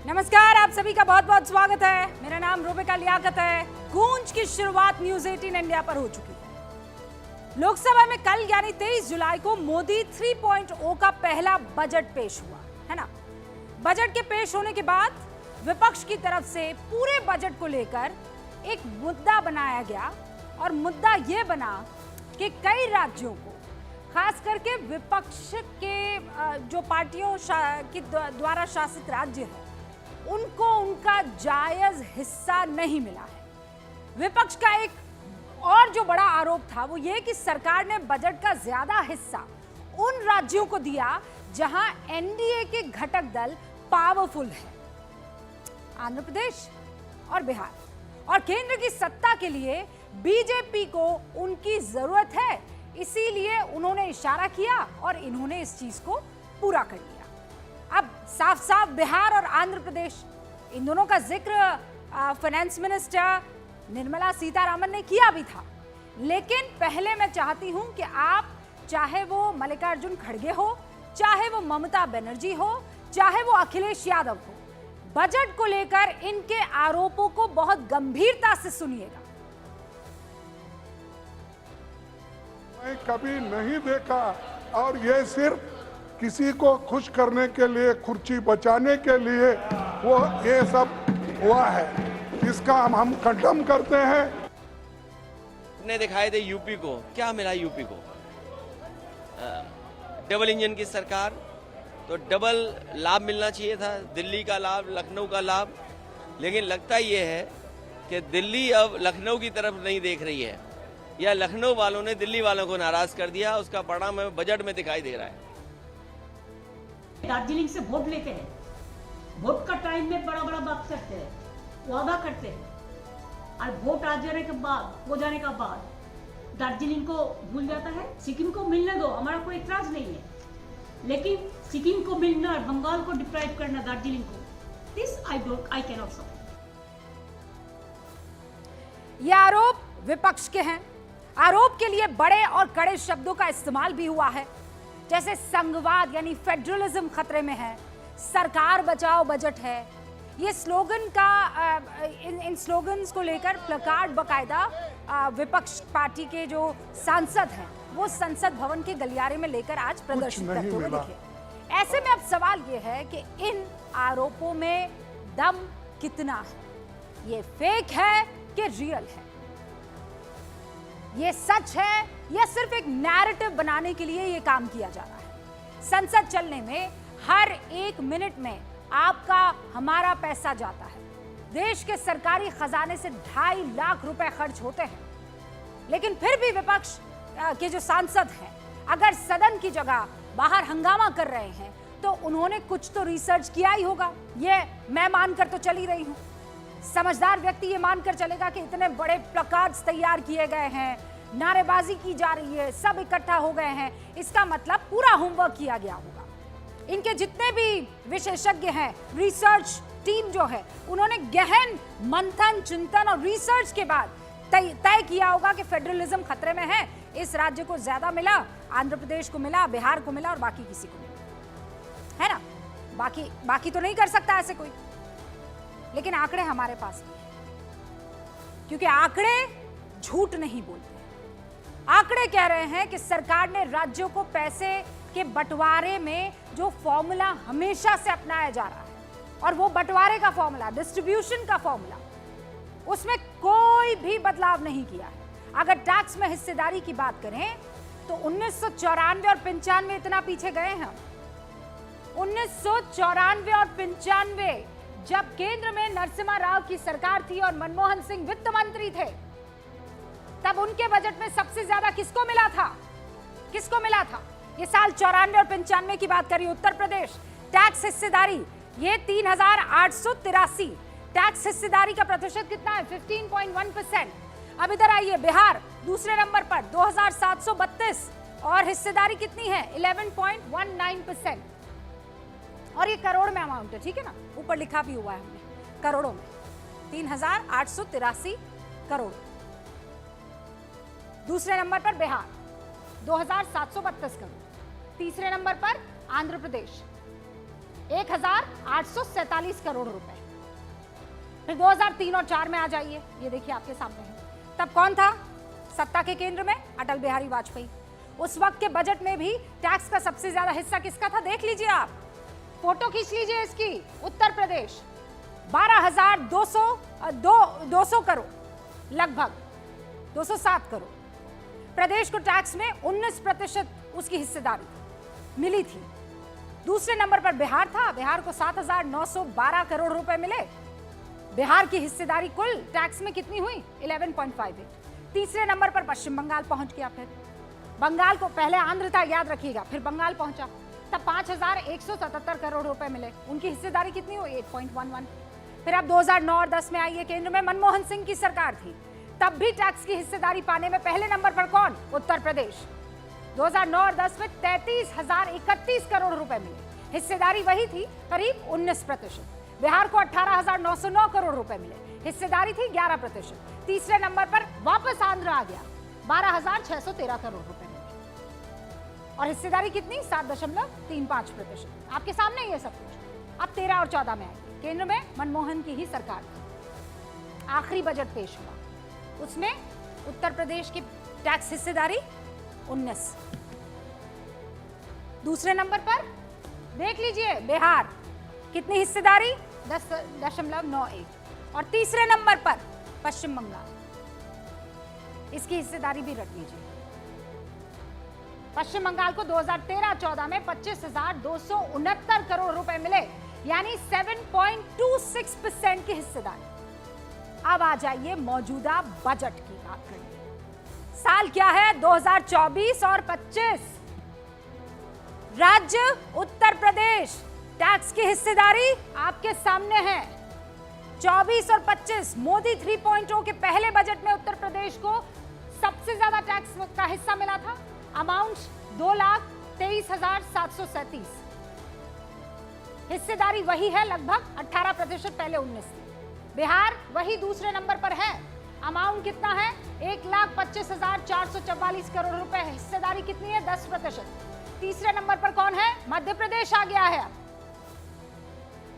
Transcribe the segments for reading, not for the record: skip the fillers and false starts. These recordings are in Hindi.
नमस्कार, आप सभी का बहुत बहुत स्वागत है। मेरा नाम रूबिका लियाकत है। गूंज की शुरुआत न्यूज 18 इंडिया पर हो चुकी है। लोकसभा में कल यानी 23 जुलाई को मोदी 3.0 का पहला बजट पेश हुआ है ना। बजट के पेश होने के बाद विपक्ष की तरफ से पूरे बजट को लेकर एक मुद्दा बनाया गया और मुद्दा यह बना कि कई राज्यों को, खास करके विपक्ष के जो पार्टियों के द्वारा शासित राज्य है, उनको उनका जायज हिस्सा नहीं मिला है। विपक्ष का एक और जो बड़ा आरोप था वो ये कि सरकार ने बजट का ज्यादा हिस्सा उन राज्यों को दिया जहां एनडीए के घटक दल पावरफुल है, आंध्र प्रदेश और बिहार, और केंद्र की सत्ता के लिए बीजेपी को उनकी जरूरत है। इसीलिए उन्होंने इशारा किया और इन्होंने इस चीज को पूरा कर लिया। अब साफ साफ बिहार और आंध्र प्रदेश, इन दोनों का जिक्र फाइनेंस मिनिस्टर निर्मला सीतारामन ने किया भी था। लेकिन पहले मैं चाहती हूं कि आप, चाहे वो मल्लिकार्जुन खड़गे हो, चाहे वो ममता बनर्जी हो, चाहे वो अखिलेश यादव हो, बजट को लेकर इनके आरोपों को बहुत गंभीरता से सुनिएगा। मैं कभी नहीं देखा और ये सिर्फ किसी को खुश करने के लिए, कुर्सी बचाने के लिए वो ये सब हुआ है। इसका हम कंडम करते हैं। ने दिखाए थे यूपी को, क्या मिला यूपी को? डबल इंजन की सरकार, तो डबल लाभ मिलना चाहिए था, दिल्ली का लाभ, लखनऊ का लाभ। लेकिन लगता ये है कि दिल्ली अब लखनऊ की तरफ नहीं देख रही है, या लखनऊ वालों ने दिल्ली वालों को नाराज कर दिया। उसका परिणाम हमें बजट में दिखाई दे रहा है। दार्जिलिंग से वोट लेते हैं, वोट का टाइम में बड़ा बड़ा बात करते हैं, वादा करते हैं, और वोट आ जाने के बाद, हो जाने का बाद दार्जिलिंग को भूल जाता है। सिक्किम को मिलने दो, हमारा कोई इतराज नहीं है, लेकिन सिक्किम को मिलना और बंगाल को डिप्राइव करना दार्जिलिंग को, this I can not support. ये आरोप विपक्ष के हैं। आरोप के लिए बड़े और कड़े शब्दों का इस्तेमाल भी हुआ है, जैसे संघवाद यानी फेडरलिज्म खतरे में है, सरकार बचाओ बजट है। ये स्लोगन का इन स्लोगन्स को लेकर प्लकार्ड बकायदा विपक्ष पार्टी के जो सांसद हैं वो संसद भवन के गलियारे में लेकर आज प्रदर्शित करते हुए दिखे। ऐसे में अब सवाल ये है कि इन आरोपों में दम कितना है, ये फेक है कि रियल है, ये सच है या सिर्फ एक नैरेटिव बनाने के लिए ये काम किया जा रहा है। संसद चलने में हर एक मिनट में आपका हमारा पैसा जाता है। देश के सरकारी खजाने से 2.5 लाख रुपए खर्च होते हैं, लेकिन फिर भी विपक्ष के जो सांसद हैं अगर सदन की जगह बाहर हंगामा कर रहे हैं तो उन्होंने कुछ तो रिसर्च किया ही होगा। ये मैं मानकर तो चली रही हूं, समझदार व्यक्ति ये मानकर चलेगा कि इतने बड़े प्लकार्ड्स तैयार किए गए हैं, नारेबाजी की जा रही है, सब इकट्ठा हो गए हैं, इसका मतलब पूरा होमवर्क किया गया होगा। इनके जितने भी विशेषज्ञ हैं, रिसर्च टीम जो है, उन्होंने गहन मंथन, चिंतन और रिसर्च के बाद तय किया होगा कि फेडरलिज्म खतरे में है, इस राज्य को ज्यादा मिला, आंध्र प्रदेश को मिला, बिहार को मिला और बाकी किसी को मिला, है ना। बाकी तो नहीं कर सकता ऐसे कोई, लेकिन आंकड़े हमारे पास भी हैं, क्योंकि आंकड़े झूठ नहीं बोलते। आंकड़े कह रहे हैं कि सरकार ने राज्यों को पैसे के बंटवारे में जो फॉर्मूला हमेशा से अपनाया जा रहा है, और वो बंटवारे का फॉर्मूला, डिस्ट्रीब्यूशन का फॉर्मूला, उसमें कोई भी बदलाव नहीं किया है। अगर टैक्स में हिस्सेदारी की बात करें तो 1994 और 95 इतना पीछे गए हैं। 1994 और 95 जब केंद्र में नरसिम्हा राव की सरकार थी और मनमोहन सिंह वित्त मंत्री थे, तब उनके बजट में सबसे ज्यादा किसको मिला था? किसको मिला था? ये साल 94 और 95 की बात करिए। उत्तर प्रदेश टैक्स हिस्सेदारी ये 3883, टैक्स हिस्सेदारी का प्रतिशत कितना है? 15.1%। अब इधर आइए, बिहार दूसरे नंबर पर 2732 और हिस्सेदारी कितनी है? 11.19%। और ये करोड़ में अमाउंट है, ठीक है ना, ऊपर लिखा भी हुआ है हमने, करोड़ों में 3883 करोड़। दूसरे नंबर पर बिहार 2732 करोड़, तीसरे नंबर पर आंध्र प्रदेश 1847 करोड़ रुपए। फिर 2003 और 4 में आ जाइए, ये देखिए आपके सामने है। तब कौन था सत्ता के केंद्र में? अटल बिहारी वाजपेयी। उस वक्त के बजट में भी टैक्स का सबसे ज्यादा हिस्सा किसका था? देख लीजिए आप, फोटो खींच लीजिए इसकी। उत्तर प्रदेश 12,200 करोड़, लगभग 207 करोड़। प्रदेश को टैक्स में 19% उसकी हिस्सेदारी मिली थी। दूसरे नंबर पर बिहार था, बिहार को 7,912 करोड़ रुपए मिले। बिहार की हिस्सेदारी कुल टैक्स में कितनी हुई? 11.58। तीसरे नंबर पर पश्चिम बंगाल पहुंच गया। फिर बंगाल को, पहले आंध्र था याद रखिएगा, फिर बंगाल पहुंचा, तब 5,177 करोड़ रुपए मिले। उनकी हिस्सेदारी कितनी हुई? 8.11। फिर अब 2009 और 10 में आइए, केंद्र में मनमोहन सिंह की सरकार थी, तब भी टैक्स की हिस्सेदारी पाने में पहले नंबर पर कौन? उत्तर प्रदेश। 2009 और 10 में 33,031 करोड़ रुपए मिले, हिस्सेदारी वही थी करीब 19%। बिहार को 18,909 करोड़ रुपए मिले, हिस्सेदारी थी 11%। तीसरे नंबर पर वापस आंध्र आ गया, 12,613 करोड़ रुपए मिले, और हिस्सेदारी कितनी? 7.35%। आपके सामने ये सब कुछ। अब 13 और 14 में आएगी, केंद्र में मनमोहन की ही सरकार थी। आखिरी बजट पेश हुआ, उसमें उत्तर प्रदेश की टैक्स हिस्सेदारी 19। दूसरे नंबर पर देख लीजिए बिहार, कितनी हिस्सेदारी? 10.91। और तीसरे नंबर पर पश्चिम बंगाल, इसकी हिस्सेदारी भी रख लीजिए। पश्चिम बंगाल को 2013-14 में 25,269 करोड़ रुपए मिले, यानी 7.26% की हिस्सेदारी। अब आ जाइए मौजूदा बजट की बात करें। साल क्या है? 2024 और 25। राज्य उत्तर प्रदेश, टैक्स की हिस्सेदारी आपके सामने है। 24 और 25 मोदी 3.0 के पहले बजट में उत्तर प्रदेश को सबसे ज्यादा टैक्स का हिस्सा मिला था। अमाउंट 2,23,737। हिस्सेदारी वही है, लगभग 18%, पहले 19 थी। बिहार वही दूसरे नंबर पर है। अमाउंट कितना है? 1,25,444 करोड़ रुपए। हिस्सेदारी कितनी है? 10%। तीसरे नंबर पर कौन है? मध्य प्रदेश आ गया है।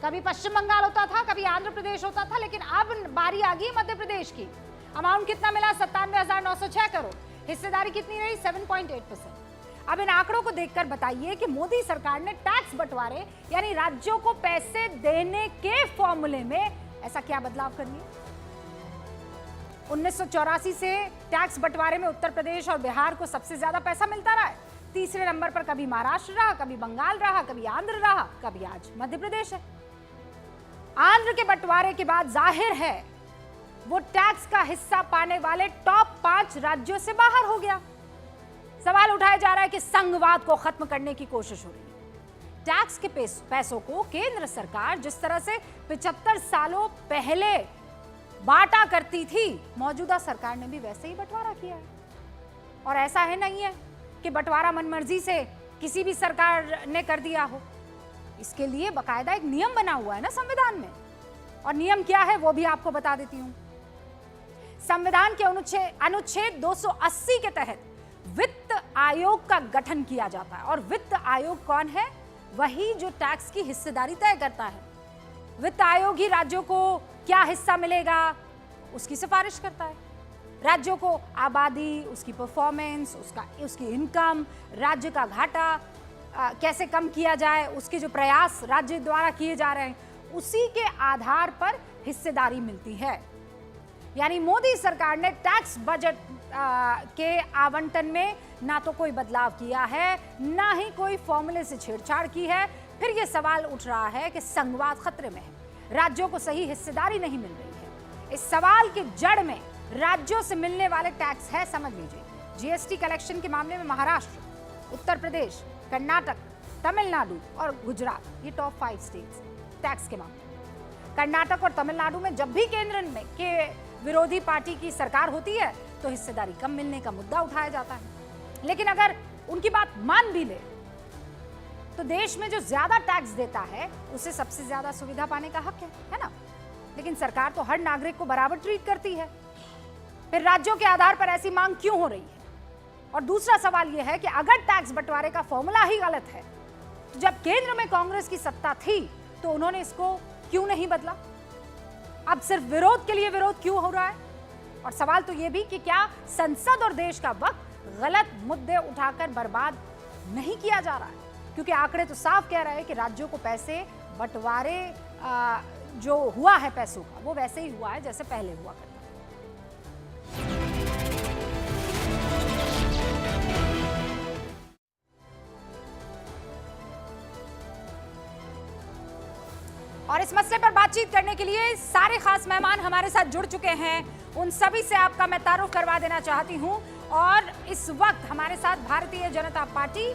कभी पश्चिम बंगाल होता था, कभी आंध्र प्रदेश होता था, लेकिन अब बारी आ गई मध्य प्रदेश की। अमाउंट कितना मिला? 97,906 करोड़। हिस्सेदारी कितनी रही? 7.8%। अब इन आंकड़ों को देखकर बताइए कि मोदी सरकार ने टैक्स बंटवारे यानी राज्यों को पैसे देने के फॉर्मूले में ऐसा क्या बदलाव कर लिया? 1984 से टैक्स बंटवारे में उत्तर प्रदेश और बिहार को सबसे ज्यादा पैसा मिलता रहा है। तीसरे नंबर पर कभी महाराष्ट्र रहा, कभी बंगाल रहा, कभी आंध्र रहा, कभी आज मध्य प्रदेश है। आंध्र के बंटवारे के बाद जाहिर है वो टैक्स का हिस्सा पाने वाले टॉप 5 राज्यों से बाहर हो गया। सवाल उठाया जा रहा है कि संघवाद को खत्म करने की कोशिश हो रही है। टैक्स के पैसों को केंद्र सरकार जिस तरह से 75 सालों पहले बांटा करती थी, मौजूदा सरकार ने भी वैसे ही बंटवारा किया है। और ऐसा है नहीं है कि बंटवारा मनमर्जी से किसी भी सरकार ने कर दिया हो। इसके लिए बकायदा एक नियम बना हुआ है ना संविधान में, और नियम क्या है वो भी आपको बता देती हूं। संविधान के अनुच्छेद 280 के तहत वित्त आयोग का गठन किया जाता है। और वित्त आयोग कौन है? वही जो टैक्स की हिस्सेदारी तय करता है। वित्त आयोग ही राज्यों को क्या हिस्सा मिलेगा उसकी सिफारिश करता है। राज्यों को आबादी, उसकी परफॉर्मेंस, उसकी इनकम, राज्य का घाटा कैसे कम किया जाए, उसके जो प्रयास राज्य द्वारा किए जा रहे हैं, उसी के आधार पर हिस्सेदारी मिलती है। यानी मोदी सरकार ने टैक्स बजट के आवंटन में ना तो कोई बदलाव किया है, ना ही कोई फॉर्मूले से छेड़छाड़ की है। फिर यह सवाल उठ रहा है कि संघवाद खतरे में है, राज्यों को सही हिस्सेदारी नहीं मिल रही है। इस सवाल की जड़ में राज्यों से मिलने वाले टैक्स है, समझ लीजिए। जीएसटी कलेक्शन के मामले में महाराष्ट्र, उत्तर प्रदेश, कर्नाटक, तमिलनाडु और गुजरात, ये टॉप 5 स्टेट्स टैक्स के मामले। कर्नाटक और तमिलनाडु में जब भी केंद्र में के विरोधी पार्टी की सरकार होती है तो हिस्सेदारी कम मिलने का मुद्दा उठाया जाता है। लेकिन अगर उनकी बात मान भी ले तो देश में जो ज्यादा टैक्स देता है उसे सबसे ज्यादा सुविधा पाने का हक है ना। लेकिन सरकार तो हर नागरिक को बराबर ट्रीट करती है। फिर राज्यों के आधार पर ऐसी मांग क्यों हो रही है? और दूसरा सवाल यह है कि अगर टैक्स बंटवारे का फॉर्मूला ही गलत है तो जब केंद्र में कांग्रेस की सत्ता थी तो उन्होंने इसको क्यों नहीं बदला? अब सिर्फ विरोध के लिए विरोध क्यों हो रहा है? और सवाल तो यह भी कि क्या संसद और देश का वक्त गलत मुद्दे उठाकर बर्बाद नहीं किया जा रहा है? क्योंकि आंकड़े तो साफ कह रहे हैं कि राज्यों को पैसे बंटवारे जो हुआ है पैसों का, वो वैसे ही हुआ है जैसे पहले हुआ करता था। और इस मसले पर बातचीत करने के लिए सारे खास मेहमान हमारे साथ जुड़ चुके हैं। उन सभी से आपका मैं तारुफ करवा देना चाहती हूं। और इस वक्त हमारे साथ Bharatiya Janata party,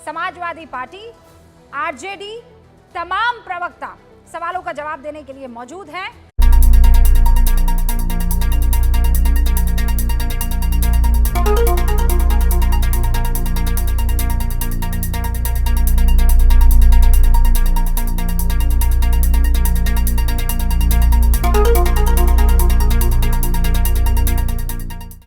Samajwadi party, RJD तमाम प्रवक्ता सवालों का जवाब देने के लिए मौजूद हैं।